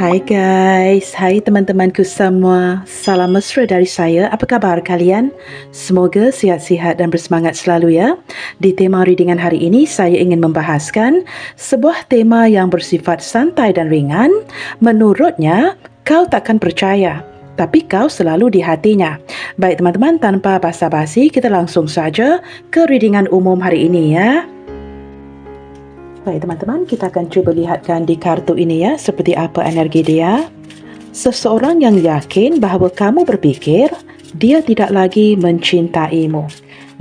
Hai guys, hai teman-temanku semua. Salam mesra dari saya. Apa khabar kalian? Semoga sihat-sihat dan bersemangat selalu ya. Di tema readingan hari ini, saya ingin membahaskan sebuah tema yang bersifat santai dan ringan. Menurutnya, kau takkan percaya, tapi kau selalu di hatinya. Baik teman-teman, tanpa basa-basi, kita langsung saja ke readingan umum hari ini ya. Baik teman-teman, kita akan cuba lihatkan di kartu ini ya, seperti apa energi dia. Seseorang yang yakin bahawa kamu berfikir dia tidak lagi mencintaimu.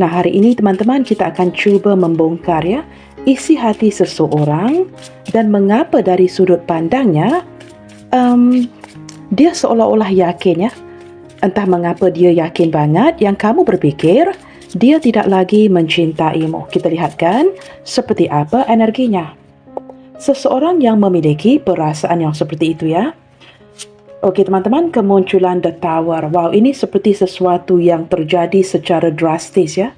Nah, hari ini teman-teman kita akan cuba membongkar ya, isi hati seseorang dan mengapa dari sudut pandangnya dia seolah-olah yakin ya. Entah mengapa dia yakin banget yang kamu berfikir dia tidak lagi mencintaimu. Kita lihatkan seperti apa energinya. Seseorang yang memiliki perasaan yang seperti itu ya. Okey teman-teman, kemunculan The Tower. Wow, ini seperti sesuatu yang terjadi secara drastis ya.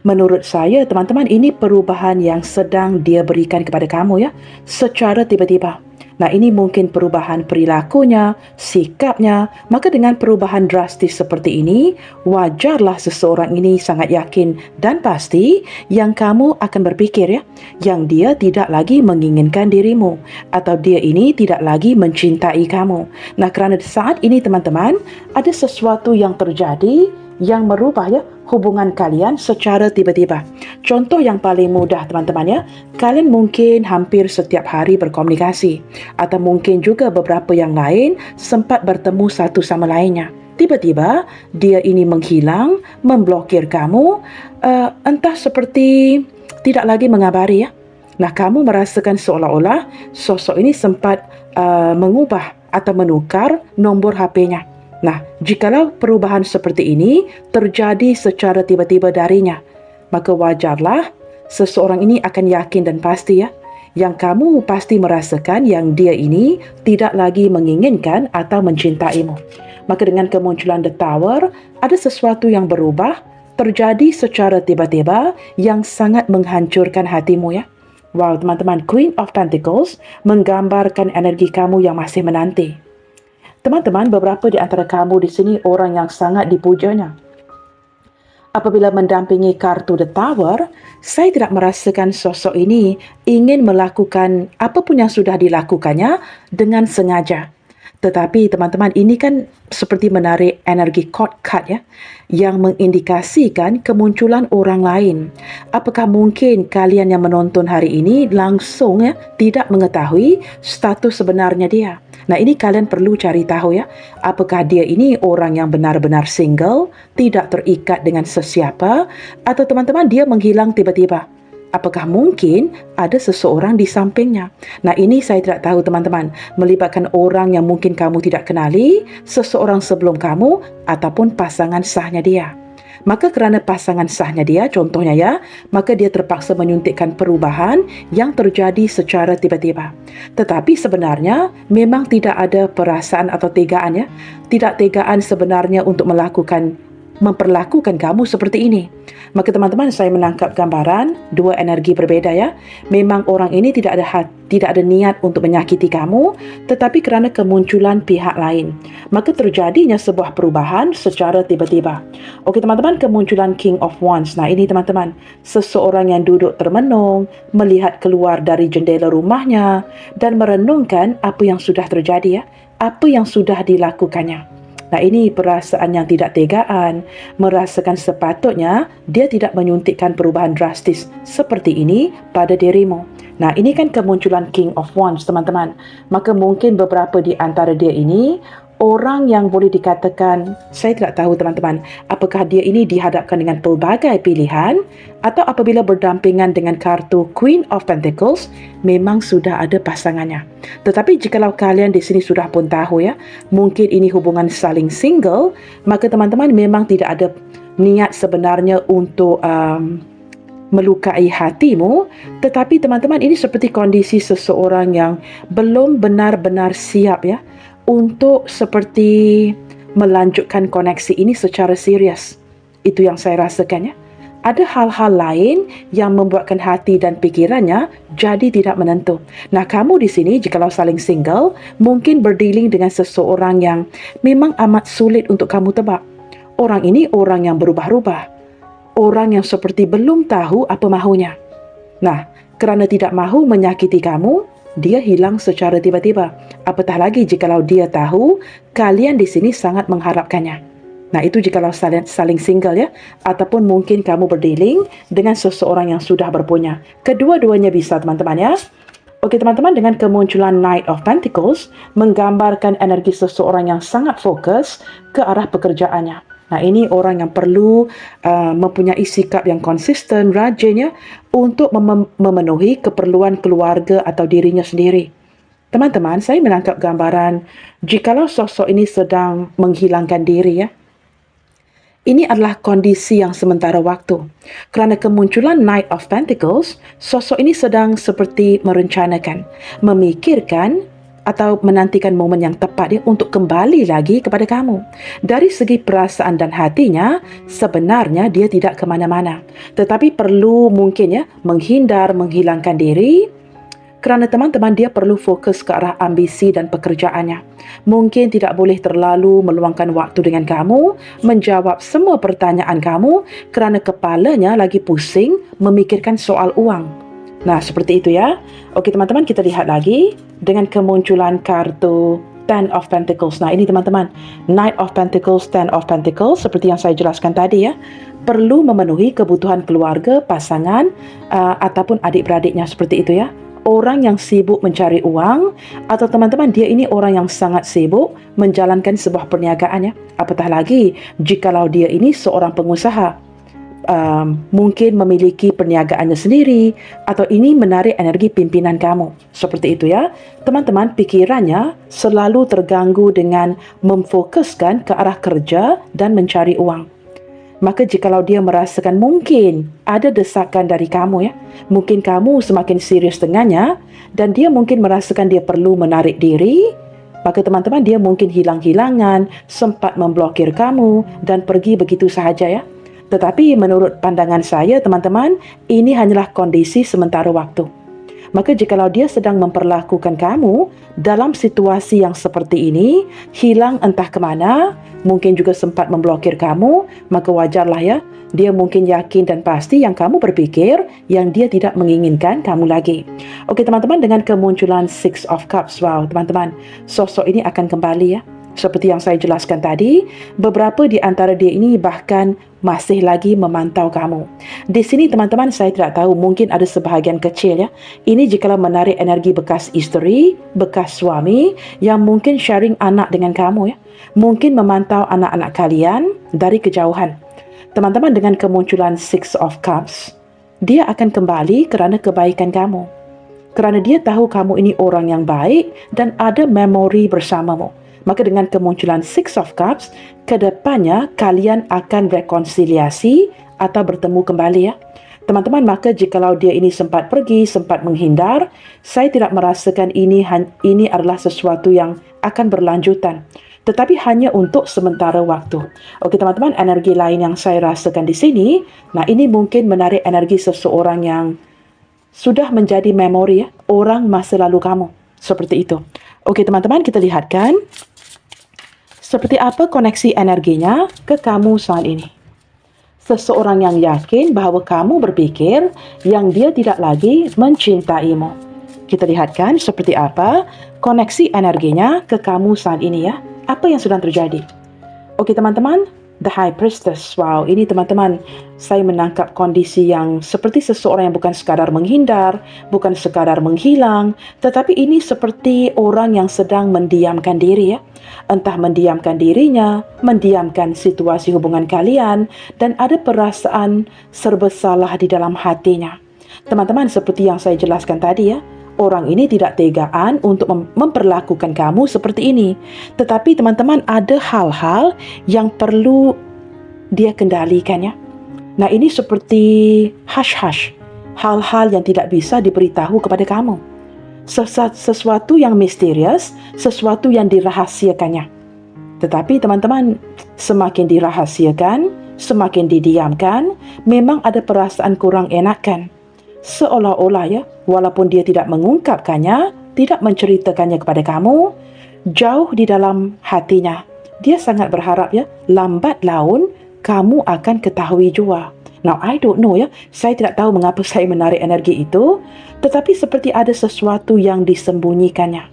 Menurut saya teman-teman, ini perubahan yang sedang dia berikan kepada kamu ya, secara tiba-tiba. Nah, ini mungkin perubahan perilakunya, sikapnya. Maka dengan perubahan drastis seperti ini, wajarlah seseorang ini sangat yakin dan pasti yang kamu akan berfikir ya, yang dia tidak lagi menginginkan dirimu atau dia ini tidak lagi mencintai kamu. Nah, kerana saat ini teman-teman, ada sesuatu yang terjadi yang merubah ya hubungan kalian secara tiba-tiba. Contoh yang paling mudah teman-teman ya, kalian mungkin hampir setiap hari berkomunikasi atau mungkin juga beberapa yang lain sempat bertemu satu sama lainnya. Tiba-tiba dia ini menghilang, memblokir kamu, entah seperti tidak lagi mengabari ya. Nah, kamu merasakan seolah-olah sosok ini sempat mengubah atau menukar nombor HP-nya. Nah, jikalau perubahan seperti ini terjadi secara tiba-tiba darinya, maka wajarlah seseorang ini akan yakin dan pasti ya, yang kamu pasti merasakan yang dia ini tidak lagi menginginkan atau mencintaimu. Maka dengan kemunculan The Tower, ada sesuatu yang berubah, terjadi secara tiba-tiba yang sangat menghancurkan hatimu ya. Wow, teman-teman, Queen of Pentacles menggambarkan energi kamu yang masih menanti. Teman-teman, beberapa di antara kamu di sini orang yang sangat dipujanya. Apabila mendampingi kartu The Tower, saya tidak merasakan sosok ini ingin melakukan apapun yang sudah dilakukannya dengan sengaja. Tetapi teman-teman, ini kan seperti menarik energi court card ya, yang mengindikasikan kemunculan orang lain. Apakah mungkin kalian yang menonton hari ini langsung ya tidak mengetahui status sebenarnya dia? Nah, ini kalian perlu cari tahu ya, apakah dia ini orang yang benar-benar single, tidak terikat dengan sesiapa, atau teman-teman dia menghilang tiba-tiba. Apakah mungkin ada seseorang di sampingnya? Nah, ini saya tidak tahu teman-teman. Melibatkan orang yang mungkin kamu tidak kenali, seseorang sebelum kamu, ataupun pasangan sahnya dia. Maka kerana pasangan sahnya dia, contohnya ya, maka dia terpaksa menyuntikkan perubahan yang terjadi secara tiba-tiba. Tetapi sebenarnya memang tidak ada perasaan atau tegaan ya. Tidak tegaan sebenarnya untuk memperlakukan kamu seperti ini. Maka teman-teman, saya menangkap gambaran dua energi berbeda ya. Memang orang ini tidak ada niat untuk menyakiti kamu, tetapi kerana kemunculan pihak lain, maka terjadinya sebuah perubahan secara tiba-tiba. Okey teman-teman, kemunculan King of Wands. Nah, ini teman-teman, seseorang yang duduk termenung, melihat keluar dari jendela rumahnya dan merenungkan apa yang sudah terjadi ya, apa yang sudah dilakukannya. Nah, ini perasaan yang tidak tegaan, merasakan sepatutnya dia tidak menyuntikkan perubahan drastis seperti ini pada dirimu. Nah, ini kan kemunculan King of Wands, teman-teman. Maka mungkin beberapa di antara dia ini orang yang boleh dikatakan, saya tidak tahu teman-teman, apakah dia ini dihadapkan dengan pelbagai pilihan atau apabila berdampingan dengan kartu Queen of Pentacles, memang sudah ada pasangannya. Tetapi jikalau kalian di sini sudah pun tahu ya, mungkin ini hubungan saling single, maka teman-teman memang tidak ada niat sebenarnya untuk melukai hatimu, tetapi teman-teman ini seperti kondisi seseorang yang belum benar-benar siap ya, untuk seperti melanjutkan koneksi ini secara serius. Itu yang saya rasakan ya. Ada hal-hal lain yang membuatkan hati dan pikirannya jadi tidak menentu. Nah, kamu di sini jikalau saling single, mungkin berdealing dengan seseorang yang memang amat sulit untuk kamu tebak. Orang ini orang yang berubah-ubah. Orang yang seperti belum tahu apa mahunya. Nah, kerana tidak mahu menyakiti kamu, dia hilang secara tiba-tiba. Apatah lagi jikalau dia tahu kalian di sini sangat mengharapkannya. Nah, itu jikalau saling single ya. Ataupun mungkin kamu berdealing dengan seseorang yang sudah berpunya. Kedua-duanya bisa, teman-teman ya. Okey, teman-teman, dengan kemunculan Knight of Pentacles, menggambarkan energi seseorang yang sangat fokus ke arah pekerjaannya. Nah, ini orang yang perlu mempunyai sikap yang konsisten, rajin ya, untuk memenuhi keperluan keluarga atau dirinya sendiri. Teman-teman, saya menangkap gambaran jikalau sosok ini sedang menghilangkan diri ya. Ini adalah kondisi yang sementara waktu. Kerana kemunculan Knight of Pentacles, sosok ini sedang seperti merencanakan, memikirkan atau menantikan momen yang tepat dia untuk kembali lagi kepada kamu. Dari segi perasaan dan hatinya, sebenarnya dia tidak ke mana-mana. Tetapi perlu mungkin ya menghindar, menghilangkan diri, kerana teman-teman dia perlu fokus ke arah ambisi dan pekerjaannya. Mungkin tidak boleh terlalu meluangkan waktu dengan kamu, menjawab semua pertanyaan kamu kerana kepalanya lagi pusing memikirkan soal uang. Nah, seperti itu ya. Okey teman-teman, kita lihat lagi dengan kemunculan kartu Ten of Pentacles. Nah, ini teman-teman, Knight of Pentacles, Ten of Pentacles, seperti yang saya jelaskan tadi ya, perlu memenuhi kebutuhan keluarga, pasangan, ataupun adik-beradiknya, seperti itu ya. Orang yang sibuk mencari uang, atau teman-teman dia ini orang yang sangat sibuk menjalankan sebuah perniagaan ya. Apatah lagi jikalau dia ini seorang pengusaha, mungkin memiliki perniagaannya sendiri, atau ini menarik energi pimpinan kamu. Seperti itu ya. Teman-teman, pikirannya selalu terganggu dengan memfokuskan ke arah kerja dan mencari uang. Maka jikalau dia merasakan mungkin ada desakan dari kamu ya, mungkin kamu semakin serius dengannya dan dia mungkin merasakan dia perlu menarik diri, maka teman-teman dia mungkin hilang-hilangan, sempat memblokir kamu dan pergi begitu sahaja ya. Tetapi menurut pandangan saya teman-teman, ini hanyalah kondisi sementara waktu. Maka jikalau dia sedang memperlakukan kamu dalam situasi yang seperti ini, hilang entah ke mana, mungkin juga sempat memblokir kamu, maka wajarlah ya, dia mungkin yakin dan pasti yang kamu berpikir yang dia tidak menginginkan kamu lagi. Okey teman-teman, dengan kemunculan Six of Cups, wow teman-teman, sosok ini akan kembali ya. Seperti yang saya jelaskan tadi, beberapa di antara dia ini bahkan masih lagi memantau kamu. Di sini teman-teman, saya tidak tahu, mungkin ada sebahagian kecil ya. Ini jikalau menarik energi bekas isteri, bekas suami yang mungkin sharing anak dengan kamu ya. Mungkin memantau anak-anak kalian dari kejauhan. Teman-teman, dengan kemunculan Six of Cups, dia akan kembali kerana kebaikan kamu. Kerana dia tahu kamu ini orang yang baik dan ada memori bersamamu. Maka dengan kemunculan Six of Cups, kedepannya kalian akan rekonsiliasi atau bertemu kembali ya. Teman-teman, maka jikalau dia ini sempat pergi, sempat menghindar, saya tidak merasakan ini adalah sesuatu yang akan berlanjutan. Tetapi hanya untuk sementara waktu. Okey teman-teman, energi lain yang saya rasakan di sini, nah ini mungkin menarik energi seseorang yang sudah menjadi memori ya, orang masa lalu kamu. Seperti itu. Okey teman-teman, kita lihatkan seperti apa koneksi energinya ke kamu saat ini. Seseorang yang yakin bahawa kamu berpikir yang dia tidak lagi mencintaimu. Kita lihatkan seperti apa koneksi energinya ke kamu saat ini ya. Apa yang sedang terjadi? Okey teman-teman, The High Priestess. Wow, ini teman-teman, saya menangkap kondisi yang seperti seseorang yang bukan sekadar menghindar, bukan sekadar menghilang, tetapi ini seperti orang yang sedang mendiamkan diri ya. Entah mendiamkan dirinya, mendiamkan situasi hubungan kalian, dan ada perasaan serba salah di dalam hatinya. Teman-teman, seperti yang saya jelaskan tadi ya, orang ini tidak tegaan untuk memperlakukan kamu seperti ini. Tetapi teman-teman, ada hal-hal yang perlu dia kendalikan ya. Nah, ini seperti hush-hush. Hal-hal yang tidak bisa diberitahu kepada kamu. Sesuatu yang misterius, sesuatu yang dirahasiakannya. Tetapi teman-teman, semakin dirahasiakan, semakin didiamkan, memang ada perasaan kurang enakan. Seolah-olah ya, walaupun dia tidak mengungkapkannya, tidak menceritakannya kepada kamu, jauh di dalam hatinya, dia sangat berharap ya, lambat laun kamu akan ketahui jua. Now, I don't know ya, saya tidak tahu mengapa saya menarik energi itu, tetapi seperti ada sesuatu yang disembunyikannya.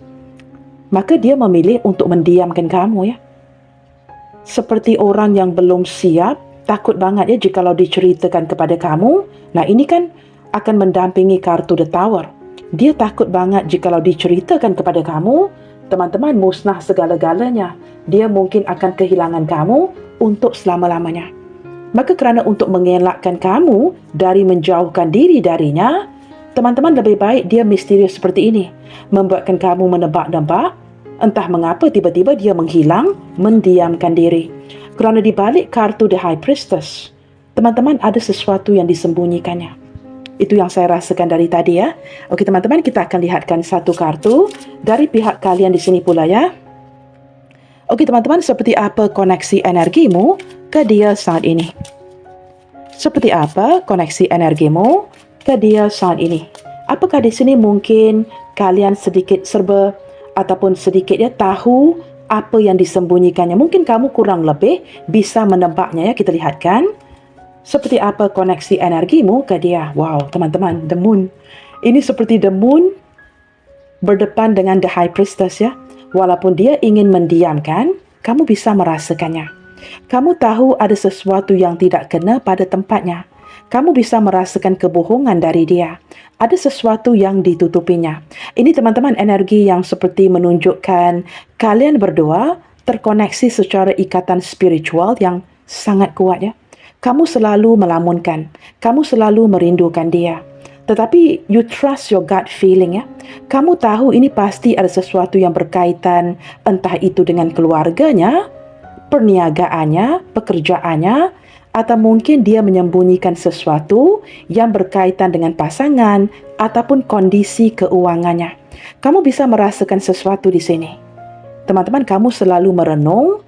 Maka dia memilih untuk mendiamkan kamu ya. Seperti orang yang belum siap, takut banget ya jikalau diceritakan kepada kamu. Nah, ini kan akan mendampingi kartu The Tower. Dia takut banget jikalau diceritakan kepada kamu, teman-teman, musnah segala-galanya. Dia mungkin akan kehilangan kamu untuk selama-lamanya. Maka kerana untuk mengelakkan kamu dari menjauhkan diri darinya, teman-teman, lebih baik dia misterius seperti ini, membuatkan kamu menebak-nebak. Entah mengapa tiba-tiba dia menghilang, mendiamkan diri. Kerana di balik kartu The High Priestess, teman-teman, ada sesuatu yang disembunyikannya. Itu yang saya rasakan dari tadi ya. Okey teman-teman, kita akan lihatkan satu kartu dari pihak kalian di sini pula ya. Okey teman-teman, seperti apa koneksi energimu ke dia saat ini? Seperti apa koneksi energimu ke dia saat ini? Apakah di sini mungkin kalian sedikit serba ataupun sedikit ya tahu apa yang disembunyikannya? Mungkin kamu kurang lebih bisa menebaknya ya. Kita lihatkan seperti apa koneksi energimu ke dia. Wow, teman-teman, The Moon. Ini seperti The Moon berdepan dengan The High Priestess ya. Walaupun dia ingin mendiamkan, kamu bisa merasakannya. Kamu tahu ada sesuatu yang tidak kena pada tempatnya. Kamu bisa merasakan kebohongan dari dia. Ada sesuatu yang ditutupinya. Ini teman-teman energi yang seperti menunjukkan kalian berdua terkoneksi secara ikatan spiritual yang sangat kuat ya. Kamu selalu melamunkan. Kamu selalu merindukan dia. Tetapi you trust your gut feeling ya. Kamu tahu ini pasti ada sesuatu yang berkaitan, entah itu dengan keluarganya, perniagaannya, pekerjaannya, atau mungkin dia menyembunyikan sesuatu yang berkaitan dengan pasangan ataupun kondisi keuangannya. Kamu bisa merasakan sesuatu di sini. Teman-teman, kamu selalu merenung.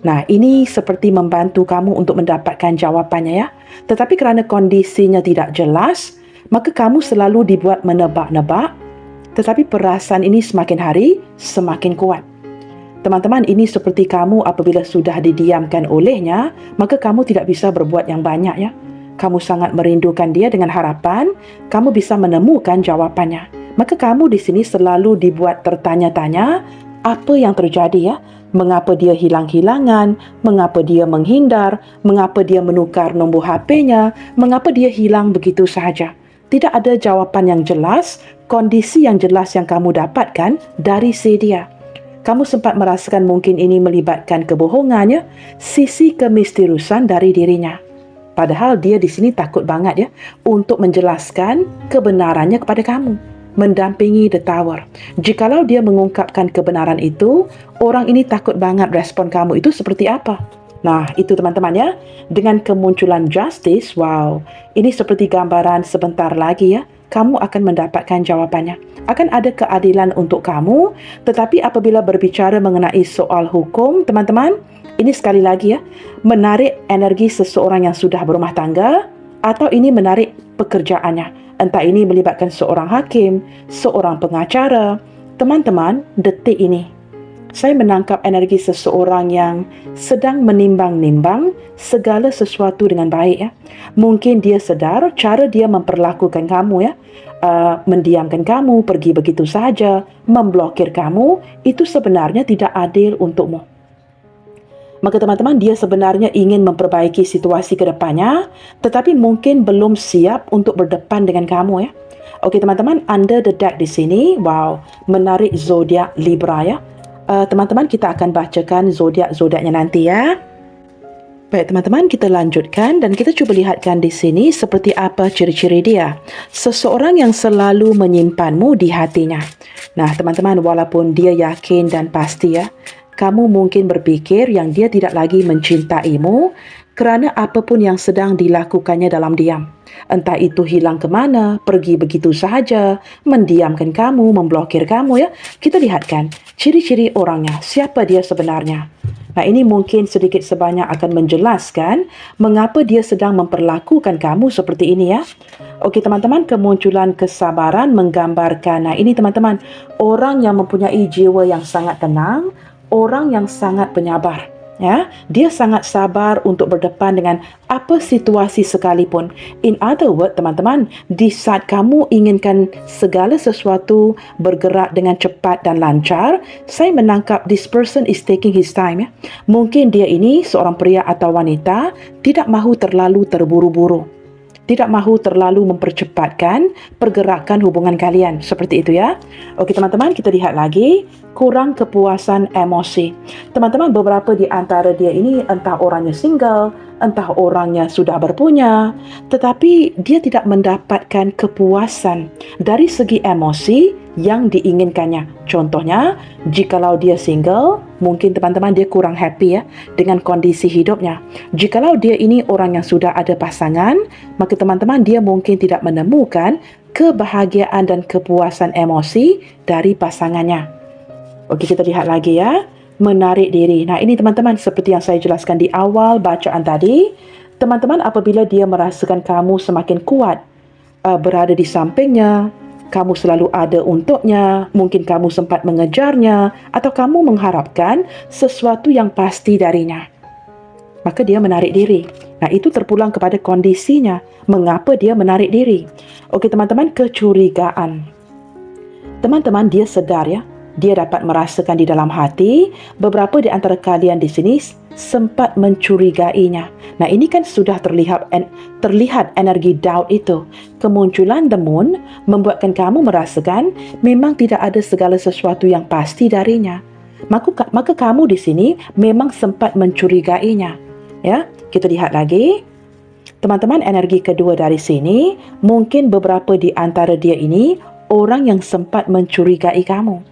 Nah, ini seperti membantu kamu untuk mendapatkan jawapannya ya. Tetapi kerana kondisinya tidak jelas, maka kamu selalu dibuat menebak-nebak. Tetapi perasaan ini semakin hari semakin kuat. Teman-teman, ini seperti kamu apabila sudah didiamkan olehnya, maka kamu tidak bisa berbuat yang banyak ya. Kamu sangat merindukan dia dengan harapan kamu bisa menemukan jawapannya. Maka kamu di sini selalu dibuat tertanya-tanya apa yang terjadi ya. Mengapa dia hilang-hilangan, mengapa dia menghindar, mengapa dia menukar nombor HP-nya, mengapa dia hilang begitu sahaja. Tidak ada jawapan yang jelas, kondisi yang jelas yang kamu dapatkan dari si dia. Kamu sempat merasakan mungkin ini melibatkan kebohongannya, sisi kemisteriusan dari dirinya. Padahal dia di sini takut banget ya untuk menjelaskan kebenarannya kepada kamu, mendampingi The Tower. Jikalau dia mengungkapkan kebenaran itu, orang ini takut banget respon kamu itu seperti apa. Nah, itu teman-teman ya. Dengan kemunculan Justice, wow, ini seperti gambaran sebentar lagi ya. Kamu akan mendapatkan jawapannya. Akan ada keadilan untuk kamu. Tetapi apabila berbicara mengenai soal hukum, teman-teman, ini sekali lagi ya, menarik energi seseorang yang sudah berumah tangga, atau ini menarik pekerjaannya. Entah ini melibatkan seorang hakim, seorang pengacara. Teman-teman, detik ini, saya menangkap energi seseorang yang sedang menimbang-nimbang segala sesuatu dengan baik ya. Mungkin dia sedar cara dia memperlakukan kamu ya, mendiamkan kamu, pergi begitu saja, memblokir kamu, itu sebenarnya tidak adil untukmu. Maka teman-teman, dia sebenarnya ingin memperbaiki situasi ke depannya, tetapi mungkin belum siap untuk berdepan dengan kamu ya. Okey teman-teman, under the deck di sini, wow, menarik zodiak Libra ya. Teman-teman, kita akan bacakan zodiak-zodiaknya nanti ya. Baik teman-teman, kita lanjutkan dan kita cuba lihatkan di sini seperti apa ciri-ciri dia. Seseorang yang selalu menyimpanmu di hatinya. Nah teman-teman, walaupun dia yakin dan pasti ya, kamu mungkin berfikir yang dia tidak lagi mencintaimu kerana apapun yang sedang dilakukannya dalam diam. Entah itu hilang ke mana, pergi begitu sahaja, mendiamkan kamu, memblokir kamu ya. Kita lihatkan ciri-ciri orangnya, siapa dia sebenarnya. Nah, ini mungkin sedikit sebanyak akan menjelaskan mengapa dia sedang memperlakukan kamu seperti ini ya. Okey teman-teman, kemunculan kesabaran menggambarkan, nah ini teman-teman, orang yang mempunyai jiwa yang sangat tenang, orang yang sangat penyabar. Ya, dia sangat sabar untuk berdepan dengan apa situasi sekalipun. In other words, teman-teman, di saat kamu inginkan segala sesuatu bergerak dengan cepat dan lancar, saya menangkap this person is taking his time ya. Mungkin dia ini seorang pria atau wanita tidak mahu terlalu terburu-buru. Tidak mahu terlalu mempercepatkan pergerakan hubungan kalian. Seperti itu ya. Okey teman-teman, kita lihat lagi. Kurang kepuasan emosi. Teman-teman, beberapa di antara dia ini entah orangnya single, entah orangnya sudah berpunya, tetapi dia tidak mendapatkan kepuasan dari segi emosi yang diinginkannya. Contohnya, jikalau dia single, mungkin teman-teman dia kurang happy ya dengan kondisi hidupnya. Jikalau dia ini orang yang sudah ada pasangan, maka teman-teman dia mungkin tidak menemukan kebahagiaan dan kepuasan emosi dari pasangannya. Okey, kita lihat lagi ya. Menarik diri. Nah, ini teman-teman seperti yang saya jelaskan di awal bacaan tadi. Teman-teman, apabila dia merasakan kamu semakin kuat berada di sampingnya, kamu selalu ada untuknya, mungkin kamu sempat mengejarnya, atau kamu mengharapkan sesuatu yang pasti darinya, maka dia menarik diri. Nah, itu terpulang kepada kondisinya. Mengapa dia menarik diri? Okey teman-teman, kecurigaan. Teman-teman, dia sedar ya, dia dapat merasakan di dalam hati beberapa di antara kalian di sini sempat mencurigainya. Nah, ini kan sudah terlihat energi doubt itu. Kemunculan the moon membuatkan kamu merasakan memang tidak ada segala sesuatu yang pasti darinya. Maka kamu di sini memang sempat mencurigainya. Ya, kita lihat lagi. Teman-teman, energi kedua dari sini, mungkin beberapa di antara dia ini orang yang sempat mencurigai kamu.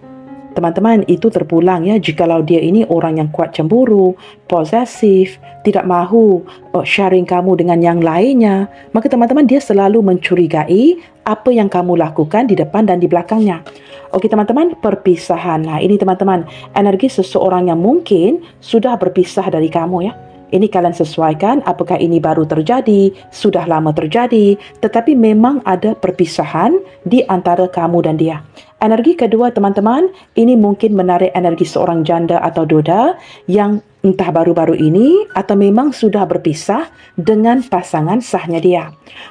Teman-teman, itu terpulang ya jikalau dia ini orang yang kuat cemburu, posesif, tidak mahu sharing kamu dengan yang lainnya, maka teman-teman dia selalu mencurigai apa yang kamu lakukan di depan dan di belakangnya. Okey teman-teman, perpisahan. Nah, ini teman-teman, energi seseorang yang mungkin sudah berpisah dari kamu ya. Ini kalian sesuaikan apakah ini baru terjadi, sudah lama terjadi, tetapi memang ada perpisahan di antara kamu dan dia. Energi kedua teman-teman, ini mungkin menarik energi seorang janda atau duda yang entah baru-baru ini atau memang sudah berpisah dengan pasangan sahnya dia.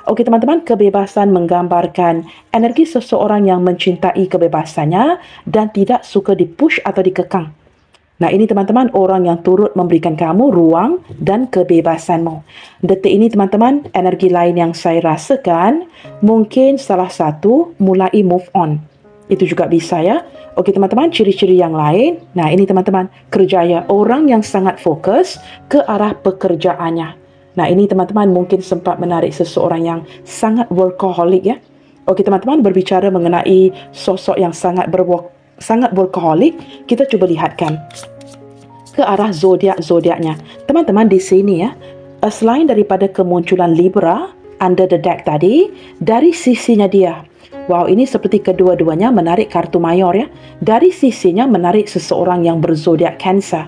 Okey teman-teman, kebebasan menggambarkan energi seseorang yang mencintai kebebasannya dan tidak suka dipush atau dikekang. Nah, ini teman-teman orang yang turut memberikan kamu ruang dan kebebasanmu. Detik ini teman-teman, energi lain yang saya rasakan, mungkin salah satu mulai move on. Itu juga bisa ya. Okey teman-teman, ciri-ciri yang lain. Nah, ini teman-teman, kerjaya, orang yang sangat fokus ke arah pekerjaannya. Nah, ini teman-teman mungkin sempat menarik seseorang yang sangat workaholic ya. Okey teman-teman, berbicara mengenai sosok yang sangat workaholic, kita cuba lihatkan ke arah zodiaknya. Teman-teman di sini ya, selain daripada kemunculan Libra under the deck tadi, dari sisinya dia, wow, ini seperti kedua-duanya menarik kartu mayor ya. Dari sisinya menarik seseorang yang berzodiak Cancer.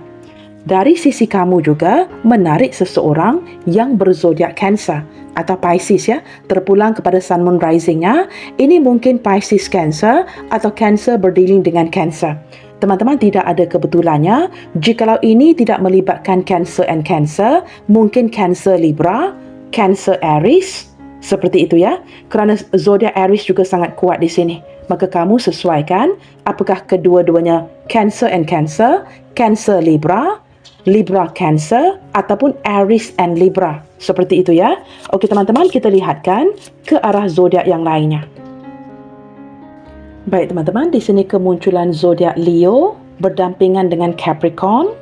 Dari sisi kamu juga menarik seseorang yang berzodiak Cancer atau Pisces ya, terpulang kepada Sun Moon Rising-nya. Ini mungkin Pisces Cancer atau Cancer berdealing dengan Cancer. Teman-teman, tidak ada kebetulannya. Jikalau ini tidak melibatkan Cancer and Cancer, mungkin Cancer Libra, Cancer Aries, seperti itu ya. Kerana zodiak Aries juga sangat kuat di sini. Maka kamu sesuaikan apakah kedua-duanya Cancer and Cancer, Cancer Libra, Libra Cancer ataupun Aries and Libra. Seperti itu ya. Okey teman-teman, kita lihatkan ke arah zodiak yang lainnya. Baik teman-teman, di sini kemunculan zodiak Leo berdampingan dengan Capricorn,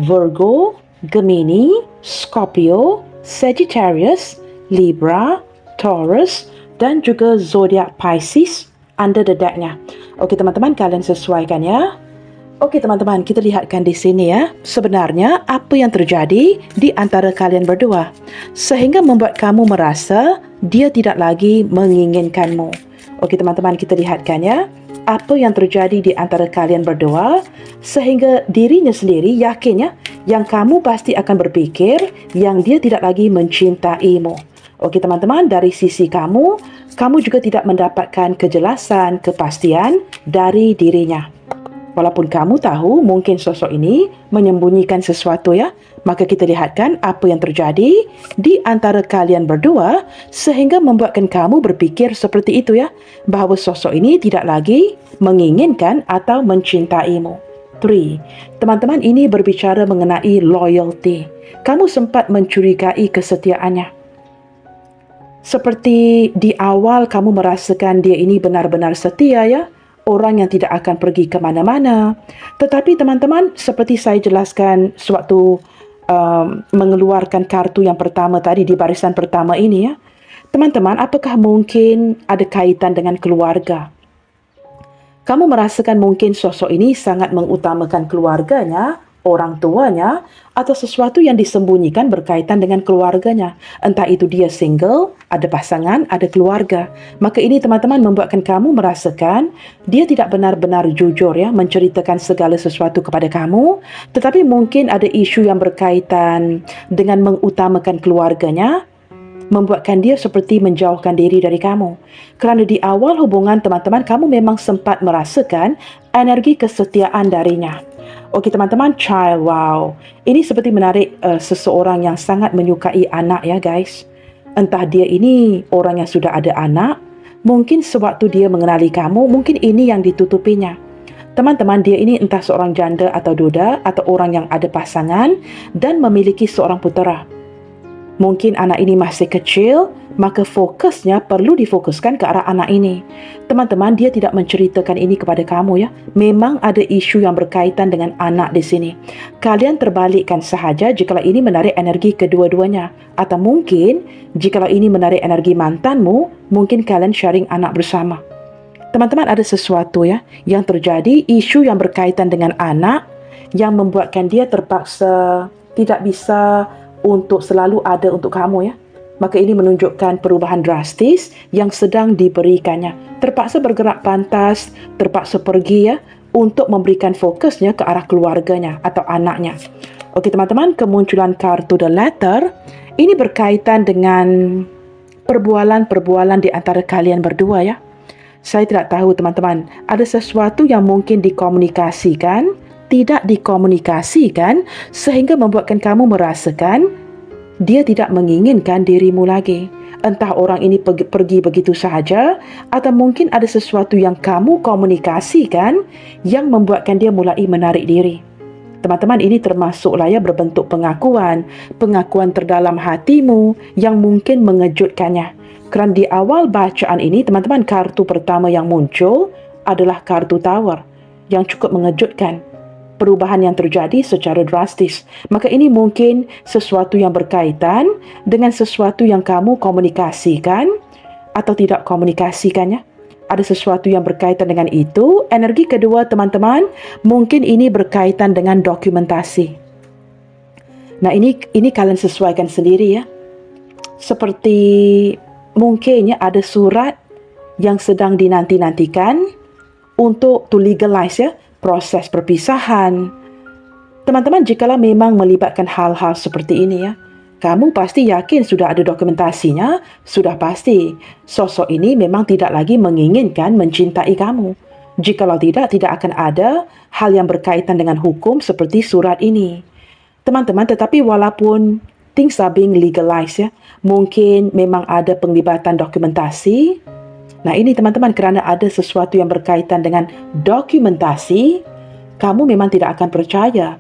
Virgo, Gemini, Scorpio, Sagittarius, Libra, Taurus dan juga zodiak Pisces under the deck-nya. Okey teman-teman, kalian sesuaikan ya. Okey teman-teman, kita lihatkan di sini ya. Sebenarnya apa yang terjadi di antara kalian berdua sehingga membuat kamu merasa dia tidak lagi menginginkanmu. Okey teman-teman, kita lihatkan ya. apa yang terjadi di antara kalian berdua sehingga dirinya sendiri yakin ya, yang kamu pasti akan berfikir yang dia tidak lagi mencintaimu. Okey teman-teman, dari sisi kamu, kamu juga tidak mendapatkan kejelasan, kepastian dari dirinya. Walaupun kamu tahu mungkin sosok ini menyembunyikan sesuatu ya, maka kita lihatkan apa yang terjadi di antara kalian berdua sehingga membuatkan kamu berfikir seperti itu ya, bahawa sosok ini tidak lagi menginginkan atau mencintaimu. 3. Teman-teman, ini berbicara mengenai loyalty. Kamu sempat mencurigai kesetiaannya. Seperti di awal kamu merasakan dia ini benar-benar setia ya, orang yang tidak akan pergi ke mana-mana. Tetapi teman-teman, seperti saya jelaskan sewaktu mengeluarkan kartu yang pertama tadi di barisan pertama ini ya, teman-teman, apakah mungkin ada kaitan dengan keluarga? Kamu merasakan mungkin sosok ini sangat mengutamakan keluarganya, orang tuanya, atau sesuatu yang disembunyikan berkaitan dengan keluarganya. Entah itu dia single, ada pasangan, ada keluarga. Maka ini teman-teman membuatkan kamu merasakan dia tidak benar-benar jujur ya, menceritakan segala sesuatu kepada kamu. Tetapi mungkin ada isu yang berkaitan dengan mengutamakan keluarganya, membuatkan dia seperti menjauhkan diri dari kamu. Kerana di awal hubungan teman-teman, kamu memang sempat merasakan energi kesetiaan darinya. Okey teman-teman, child, wow. Ini seperti menarik seseorang yang sangat menyukai anak ya guys. Entah dia ini orang yang sudah ada anak, mungkin sewaktu dia mengenali kamu, mungkin ini yang ditutupinya. Teman-teman, dia ini entah seorang janda atau duda, atau orang yang ada pasangan dan memiliki seorang putera. Mungkin anak ini masih kecil, maka fokusnya perlu difokuskan ke arah anak ini. Teman-teman, dia tidak menceritakan ini kepada kamu ya. Memang ada isu yang berkaitan dengan anak di sini. Kalian terbalikkan sahaja jikalau ini menarik energi kedua-duanya. Atau mungkin jikalau ini menarik energi mantanmu, mungkin kalian sharing anak bersama. Teman-teman, ada sesuatu ya yang terjadi, isu yang berkaitan dengan anak yang membuatkan dia terpaksa tidak bisa untuk selalu ada untuk kamu ya. Maka ini menunjukkan perubahan drastis yang sedang diberikannya. Terpaksa bergerak pantas, terpaksa pergi ya, untuk memberikan fokusnya ke arah keluarganya atau anaknya. Okey teman-teman, kemunculan kartu The Letter ini berkaitan dengan perbualan-perbualan di antara kalian berdua ya. Saya tidak tahu teman-teman, ada sesuatu yang mungkin dikomunikasikan, tidak dikomunikasikan sehingga membuatkan kamu merasakan dia tidak menginginkan dirimu lagi. Entah orang ini pergi begitu sahaja atau mungkin ada sesuatu yang kamu komunikasikan yang membuatkan dia mulai menarik diri. Teman-teman, ini termasuklah ya berbentuk pengakuan terdalam hatimu yang mungkin mengejutkannya. Kerana di awal bacaan ini, teman-teman, kartu pertama yang muncul adalah kartu Tower yang cukup mengejutkan. Perubahan yang terjadi secara drastis. Maka ini mungkin sesuatu yang berkaitan dengan sesuatu yang kamu komunikasikan atau tidak komunikasikannya. Ada sesuatu yang berkaitan dengan itu. Energi kedua teman-teman, mungkin ini berkaitan dengan dokumentasi. Nah, ini kalian sesuaikan sendiri ya. Seperti mungkinnya ada surat yang sedang dinanti-nantikan untuk to legalize ya, proses perpisahan. Teman-teman, jikalau memang melibatkan hal-hal seperti ini ya, kamu pasti yakin sudah ada dokumentasinya, sudah pasti sosok ini memang tidak lagi menginginkan mencintai kamu. Jikalau tidak akan ada hal yang berkaitan dengan hukum seperti surat ini. Teman-teman, tetapi walaupun things are being legalized ya, mungkin memang ada penglibatan dokumentasi. Nah ini teman-teman, kerana ada sesuatu yang berkaitan dengan dokumentasi, kamu memang tidak akan percaya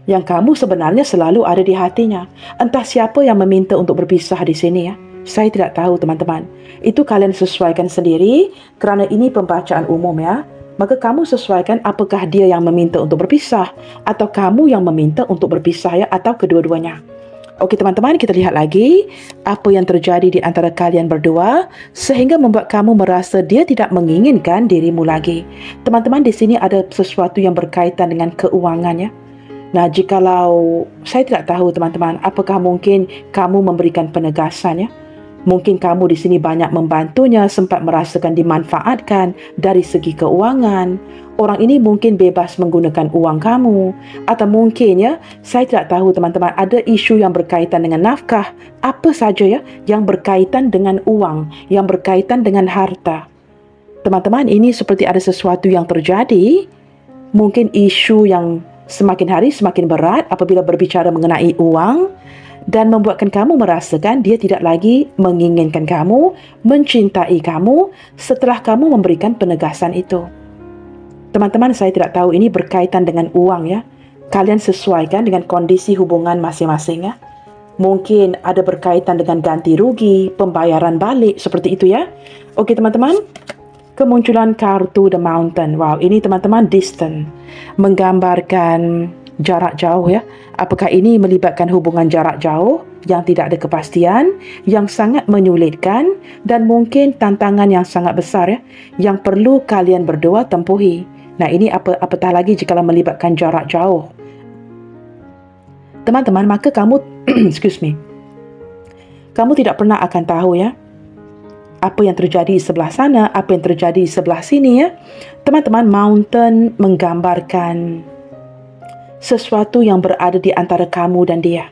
yang kamu sebenarnya selalu ada di hatinya. Entah siapa yang meminta untuk berpisah di sini ya. Saya tidak tahu teman-teman. Itu kalian sesuaikan sendiri kerana ini pembacaan umum ya. Maka kamu sesuaikan apakah dia yang meminta untuk berpisah atau kamu yang meminta untuk berpisah ya, atau kedua-duanya. Okey teman-teman, kita lihat lagi apa yang terjadi di antara kalian berdua sehingga membuat kamu merasa dia tidak menginginkan dirimu lagi. Teman-teman, di sini ada sesuatu yang berkaitan dengan keuangan ya. Nah, jikalau saya tidak tahu teman-teman, apakah mungkin kamu memberikan penegasan ya, Mungkin kamu di sini banyak membantunya, sempat merasakan dimanfaatkan dari segi keuangan. Orang ini mungkin bebas menggunakan uang kamu. Atau mungkin ya, saya tidak tahu teman-teman, ada isu yang berkaitan dengan nafkah. Apa saja ya, yang berkaitan dengan uang, yang berkaitan dengan harta. Teman-teman, ini seperti ada sesuatu yang terjadi. Mungkin isu yang semakin hari semakin berat apabila berbicara mengenai uang. Dan membuatkan kamu merasakan dia tidak lagi menginginkan kamu, mencintai kamu setelah kamu memberikan penegasan itu. Teman-teman, saya tidak tahu ini berkaitan dengan uang ya. Kalian sesuaikan dengan kondisi hubungan masing-masing ya. Mungkin ada berkaitan dengan ganti rugi, pembayaran balik, seperti itu ya. Okey teman-teman, kemunculan kartu The Mountain. Wow, ini teman-teman distant. Menggambarkan jarak jauh ya. Apakah ini melibatkan hubungan jarak jauh yang tidak ada kepastian, yang sangat menyulitkan dan mungkin tantangan yang sangat besar ya, yang perlu kalian berdua tempuhi. Nah, ini apatah lagi jika melibatkan jarak jauh. Teman-teman, maka kamu excuse me. Kamu tidak pernah akan tahu ya apa yang terjadi di sebelah sana, apa yang terjadi di sebelah sini ya. Teman-teman, mountain menggambarkan sesuatu yang berada di antara kamu dan dia,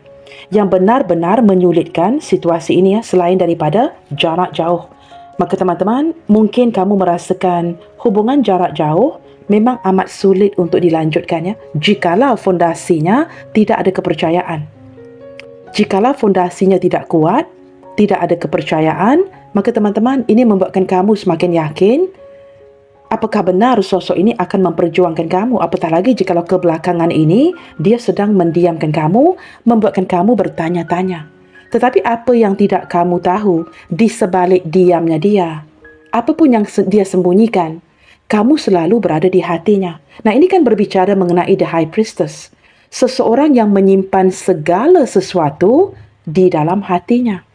yang benar-benar menyulitkan situasi ini ya, selain daripada jarak jauh. Maka teman-teman, mungkin kamu merasakan hubungan jarak jauh memang amat sulit untuk dilanjutkan ya, jikalau fondasinya tidak ada kepercayaan. Jikalau fondasinya tidak kuat, tidak ada kepercayaan, maka teman-teman, ini membuatkan kamu semakin yakin apakah benar sosok ini akan memperjuangkan kamu. Apatah lagi jikalau kebelakangan ini dia sedang mendiamkan kamu, membuatkan kamu bertanya-tanya. Tetapi apa yang tidak kamu tahu di sebalik diamnya dia, apapun yang dia sembunyikan, kamu selalu berada di hatinya. Nah, ini kan berbicara mengenai The High Priestess, seseorang yang menyimpan segala sesuatu di dalam hatinya.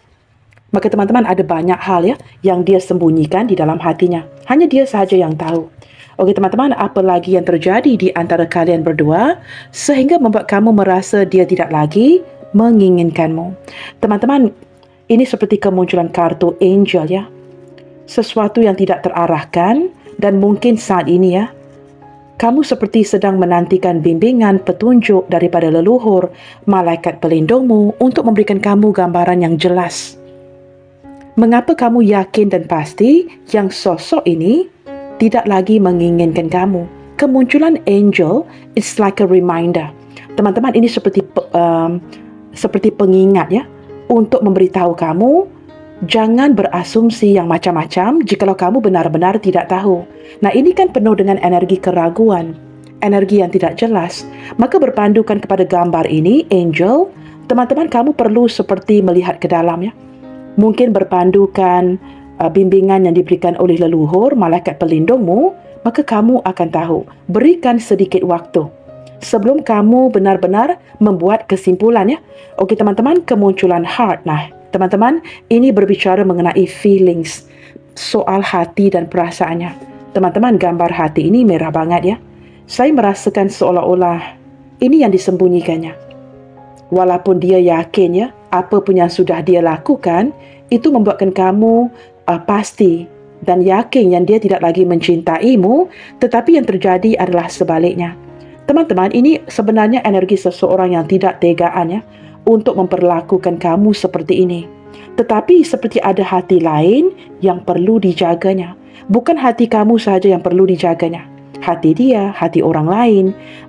Maka teman-teman, ada banyak hal ya yang dia sembunyikan di dalam hatinya. Hanya dia sahaja yang tahu. Okey teman-teman, apa lagi yang terjadi di antara kalian berdua sehingga membuat kamu merasa dia tidak lagi menginginkanmu. Teman-teman, ini seperti kemunculan kartu angel ya. Sesuatu yang tidak terarahkan dan mungkin saat ini ya, kamu seperti sedang menantikan bimbingan, petunjuk daripada leluhur, malaikat pelindungmu untuk memberikan kamu gambaran yang jelas. Mengapa kamu yakin dan pasti yang sosok ini tidak lagi menginginkan kamu? Kemunculan angel, it's like a reminder. Teman-teman, ini seperti pengingat ya, untuk memberitahu kamu, jangan berasumsi yang macam-macam jikalau kamu benar-benar tidak tahu. Nah, ini kan penuh dengan energi keraguan, energi yang tidak jelas. Maka berpandukan kepada gambar ini, angel, teman-teman, kamu perlu seperti melihat ke dalam ya. Mungkin berpandukan bimbingan yang diberikan oleh leluhur, malaikat pelindungmu, maka kamu akan tahu. Berikan sedikit waktu sebelum kamu benar-benar membuat kesimpulan ya. Okey teman-teman, kemunculan heart. Nah, teman-teman, ini berbicara mengenai feelings, soal hati dan perasaannya. Teman-teman, gambar hati ini merah banget ya. Saya merasakan seolah-olah ini yang disembunyikannya. Walaupun dia yakin ya, apa pun yang sudah dia lakukan, itu membuatkan kamu pasti dan yakin yang dia tidak lagi mencintaimu, tetapi yang terjadi adalah sebaliknya. Teman-teman, ini sebenarnya energi seseorang yang tidak tegaan ya, untuk memperlakukan kamu seperti ini. Tetapi seperti ada hati lain yang perlu dijaganya. Bukan hati kamu sahaja yang perlu dijaganya, hati dia, hati orang lain.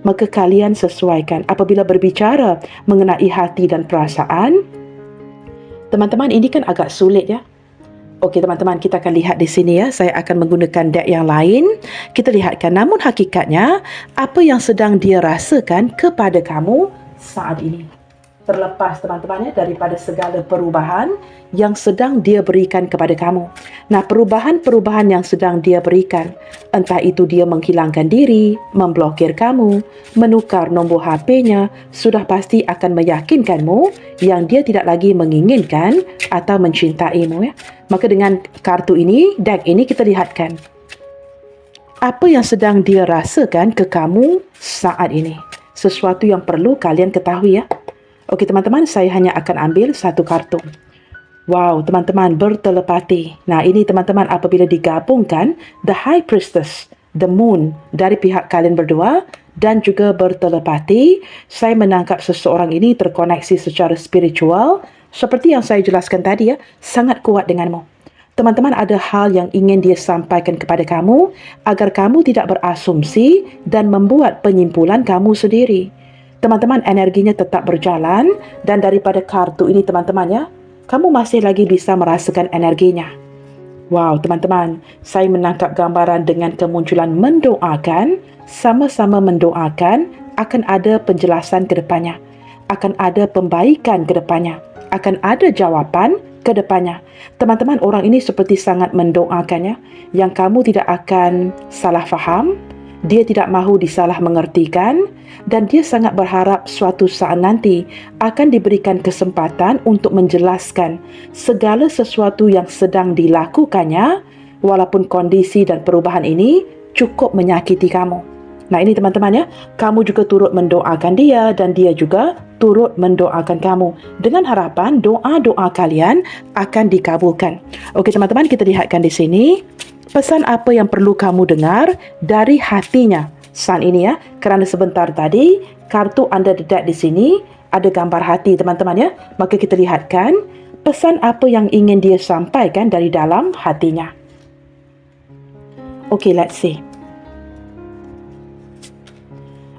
Maka kalian sesuaikan. Apabila berbicara mengenai hati dan perasaan, teman-teman, ini kan agak sulit ya. Okey teman-teman, kita akan lihat di sini ya. Saya akan menggunakan deck yang lain. Kita lihatkan, namun hakikatnya apa yang sedang dia rasakan kepada kamu saat ini. Terlepas teman-teman ya, daripada segala perubahan yang sedang dia berikan kepada kamu. Nah, perubahan-perubahan yang sedang dia berikan, entah itu dia menghilangkan diri, memblokir kamu, menukar nombor HP-nya, sudah pasti akan meyakinkanmu yang dia tidak lagi menginginkan atau mencintaimu ya. Maka dengan kartu ini, deck ini, kita lihatkan apa yang sedang dia rasakan ke kamu saat ini. Sesuatu yang perlu kalian ketahui ya. Okey teman-teman, saya hanya akan ambil satu kartu. Wow, teman-teman, bertelepati. Nah, ini teman-teman apabila digabungkan, The High Priestess, The Moon dari pihak kalian berdua dan juga bertelepati, saya menangkap seseorang ini terkoneksi secara spiritual, seperti yang saya jelaskan tadi ya, sangat kuat denganmu. Teman-teman ada hal yang ingin dia sampaikan kepada kamu agar kamu tidak berasumsi dan membuat penyimpulan kamu sendiri. Teman-teman energinya tetap berjalan dan daripada kartu ini teman-teman ya, kamu masih lagi bisa merasakan energinya. Wow, teman-teman, saya menangkap gambaran dengan kemunculan mendoakan, sama-sama mendoakan akan ada penjelasan ke depannya, akan ada pembaikan ke depannya, akan ada jawapan ke depannya. Teman-teman, orang ini seperti sangat mendoakannya, yang kamu tidak akan salah faham, dia tidak mahu disalah mengertikan, dan dia sangat berharap suatu saat nanti akan diberikan kesempatan untuk menjelaskan segala sesuatu yang sedang dilakukannya, walaupun kondisi dan perubahan ini cukup menyakiti kamu. Nah ini teman-teman ya, kamu juga turut mendoakan dia dan dia juga turut mendoakan kamu dengan harapan doa-doa kalian akan dikabulkan. Okey teman-teman, kita lihatkan di sini pesan apa yang perlu kamu dengar dari hatinya saat ini ya. Kerana sebentar tadi kartu under the deck di sini ada gambar hati teman-teman ya. Maka kita lihatkan pesan apa yang ingin dia sampaikan dari dalam hatinya. Okay, let's see.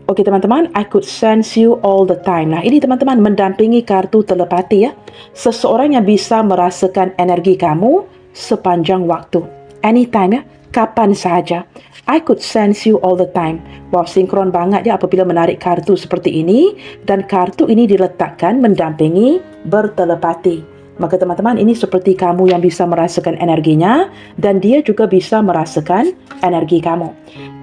Okay teman-teman, I could sense you all the time. Nah ini teman-teman mendampingi kartu telepati ya. Seseorang yang bisa merasakan energi kamu sepanjang waktu. Anytime ya, kapan sahaja. I could sense you all the time. Wow, sinkron banget ya apabila menarik kartu seperti ini dan kartu ini diletakkan mendampingi bertelepati. Maka teman-teman, ini seperti kamu yang bisa merasakan energinya dan dia juga bisa merasakan energi kamu.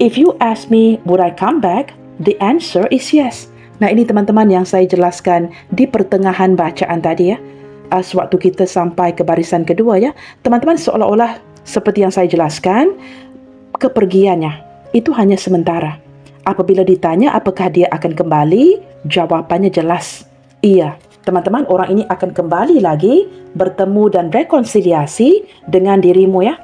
If you ask me, would I come back? The answer is yes. Nah ini teman-teman yang saya jelaskan di pertengahan bacaan tadi ya. Sewaktu kita sampai ke barisan kedua ya, teman-teman seolah-olah seperti yang saya jelaskan, kepergiannya itu hanya sementara. Apabila ditanya apakah dia akan kembali, jawapannya jelas. Iya, teman-teman, orang ini akan kembali lagi bertemu dan rekonsiliasi dengan dirimu ya.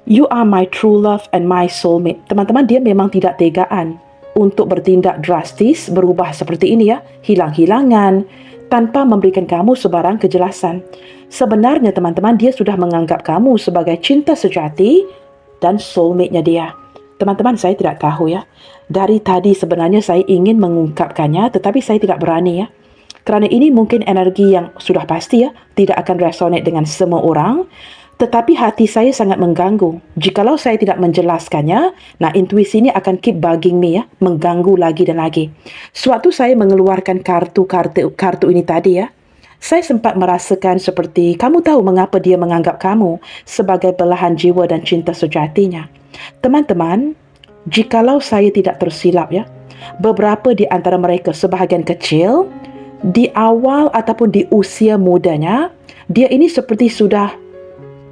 You are my true love and my soulmate. Teman-teman, dia memang tidak tegaan untuk bertindak drastis, berubah seperti ini ya, hilang-hilangan, tanpa memberikan kamu sebarang kejelasan. Sebenarnya teman-teman, dia sudah menganggap kamu sebagai cinta sejati dan soulmate-nya dia. Teman-teman, saya tidak tahu ya. Dari tadi sebenarnya saya ingin mengungkapkannya, tetapi saya tidak berani ya. Kerana ini mungkin energi yang sudah pasti ya, tidak akan resonate dengan semua orang. Tetapi hati saya sangat mengganggu. Jikalau saya tidak menjelaskannya, nah intuisi ini akan keep bugging me ya, mengganggu lagi dan lagi. Sewaktu saya mengeluarkan kartu ini tadi ya, saya sempat merasakan seperti, kamu tahu mengapa dia menganggap kamu sebagai belahan jiwa dan cinta sejatinya. Teman-teman, jikalau saya tidak tersilap ya, beberapa di antara mereka sebahagian kecil, di awal ataupun di usia mudanya, dia ini seperti sudah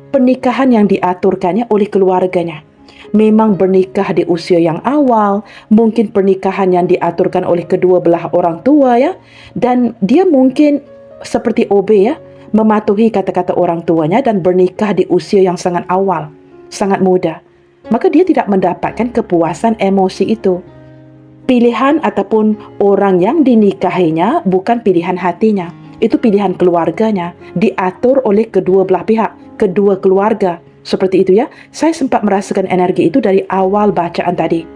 pernikahan yang diaturkannya oleh keluarganya. Memang bernikah di usia yang awal, mungkin pernikahan yang diaturkan oleh kedua belah orang tua ya, dan dia mungkin seperti OB ya, mematuhi kata-kata orang tuanya dan bernikah di usia yang sangat awal, sangat muda. Maka dia tidak mendapatkan kepuasan emosi itu. Pilihan ataupun orang yang dinikahinya bukan pilihan hatinya. Itu pilihan keluarganya, diatur oleh kedua belah pihak, kedua keluarga. Seperti itu ya. Saya sempat merasakan energi itu dari awal bacaan tadi.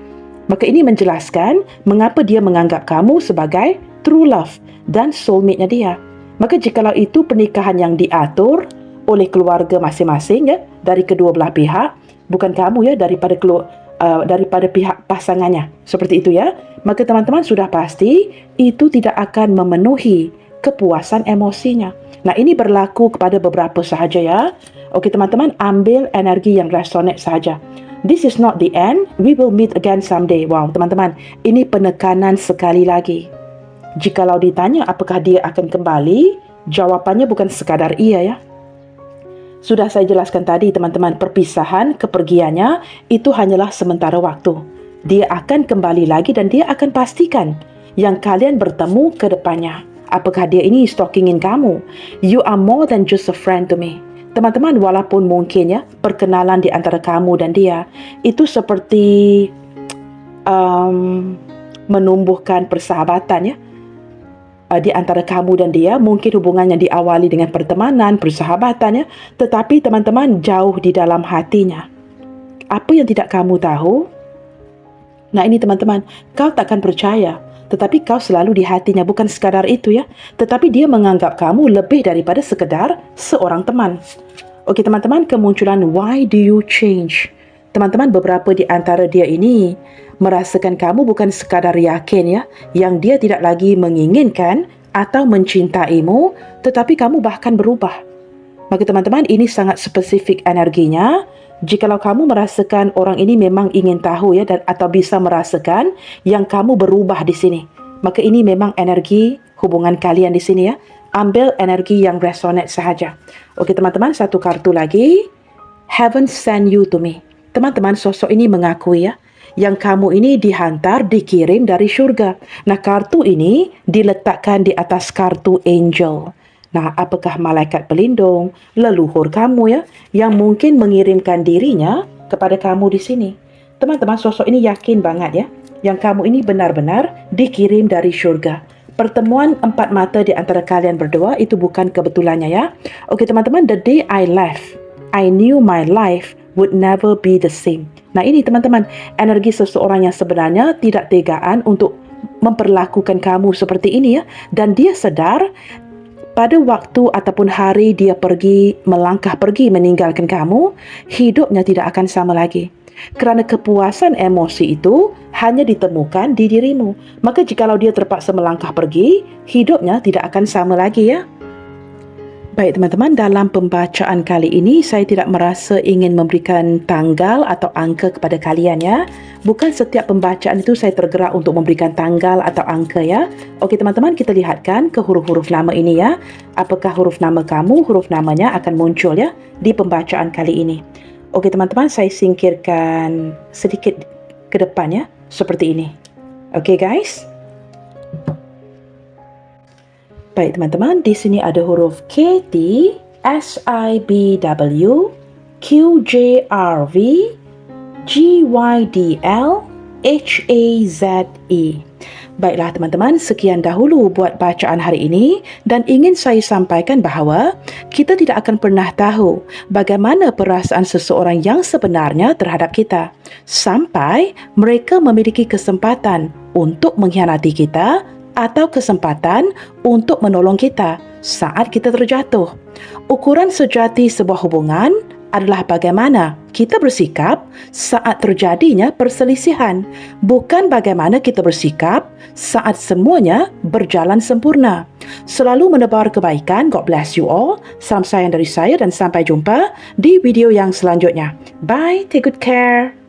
Maka ini menjelaskan mengapa dia menganggap kamu sebagai true love dan soulmate-nya dia. Maka jikalau itu pernikahan yang diatur oleh keluarga masing-masing ya, dari kedua belah pihak, bukan kamu ya, daripada pihak pasangannya. Seperti itu ya. Maka teman-teman sudah pasti itu tidak akan memenuhi kepuasan emosinya. Nah ini berlaku kepada beberapa sahaja ya. Okey teman-teman, ambil energi yang resonate sahaja. This is not the end. We will meet again someday. Wow teman-teman, ini penekanan sekali lagi. Jikalau ditanya apakah dia akan kembali, jawapannya bukan sekadar iya ya. Sudah saya jelaskan tadi teman-teman, perpisahan, kepergiannya itu hanyalah sementara waktu. Dia akan kembali lagi dan dia akan pastikan yang kalian bertemu ke depannya. Apakah dia ini stalkingin kamu? You are more than just a friend to me. Teman-teman, walaupun mungkin ya perkenalan di antara kamu dan dia itu seperti menumbuhkan persahabatan ya, di antara kamu dan dia, mungkin hubungannya diawali dengan pertemanan, persahabatan ya, tetapi teman-teman jauh di dalam hatinya. Apa yang tidak kamu tahu? Nah ini teman-teman, kau takkan percaya, tetapi kau selalu di hatinya, bukan sekadar itu ya, tetapi dia menganggap kamu lebih daripada sekedar seorang teman. Okey teman-teman, kemunculan why do you change? Teman-teman, beberapa di antara dia ini merasakan kamu bukan sekadar yakin ya, yang dia tidak lagi menginginkan atau mencintaimu, tetapi kamu bahkan berubah. Maka teman-teman, ini sangat spesifik energinya. Jikalau kamu merasakan orang ini memang ingin tahu ya, dan atau bisa merasakan yang kamu berubah di sini, maka ini memang energi hubungan kalian di sini ya. Ambil energi yang resonate sahaja. Okey teman-teman, satu kartu lagi. Heaven send you to me. Teman-teman, sosok ini mengakui ya, yang kamu ini dihantar, dikirim dari syurga. Nah, kartu ini diletakkan di atas kartu angel. Nah, apakah malaikat pelindung, leluhur kamu ya, yang mungkin mengirimkan dirinya kepada kamu di sini. Teman-teman, sosok ini yakin banget ya, yang kamu ini benar-benar dikirim dari syurga. Pertemuan empat mata di antara kalian berdua itu bukan kebetulannya ya. Okey teman-teman, the day I left, I knew my life would never be the same. Nah ini teman-teman, energi seseorang yang sebenarnya tidak tegaan untuk memperlakukan kamu seperti ini ya. Dan dia sedar pada waktu ataupun hari dia melangkah pergi meninggalkan kamu, hidupnya tidak akan sama lagi. Kerana kepuasan emosi itu hanya ditemukan di dirimu. Maka jikalau dia terpaksa melangkah pergi, hidupnya tidak akan sama lagi ya. Baik teman-teman, dalam pembacaan kali ini saya tidak merasa ingin memberikan tanggal atau angka kepada kalian ya. Bukan setiap pembacaan itu saya tergerak untuk memberikan tanggal atau angka ya. Okey teman-teman, kita lihatkan ke huruf-huruf nama ini ya. Apakah huruf nama kamu, huruf namanya akan muncul ya di pembacaan kali ini. Okey teman-teman, saya singkirkan sedikit ke depan ya, seperti ini. Okey guys. Baik teman-teman, di sini ada huruf KT, SIBW, QJRV, GYDL, HAZE. Baiklah teman-teman, sekian dahulu buat bacaan hari ini, dan ingin saya sampaikan bahawa kita tidak akan pernah tahu bagaimana perasaan seseorang yang sebenarnya terhadap kita sampai mereka memiliki kesempatan untuk mengkhianati kita atau kesempatan untuk menolong kita saat kita terjatuh. Ukuran sejati sebuah hubungan adalah bagaimana kita bersikap saat terjadinya perselisihan, bukan bagaimana kita bersikap saat semuanya berjalan sempurna. Selalu menebar kebaikan. God bless you all. Salam sayang dari saya dan sampai jumpa di video yang selanjutnya. Bye, take good care.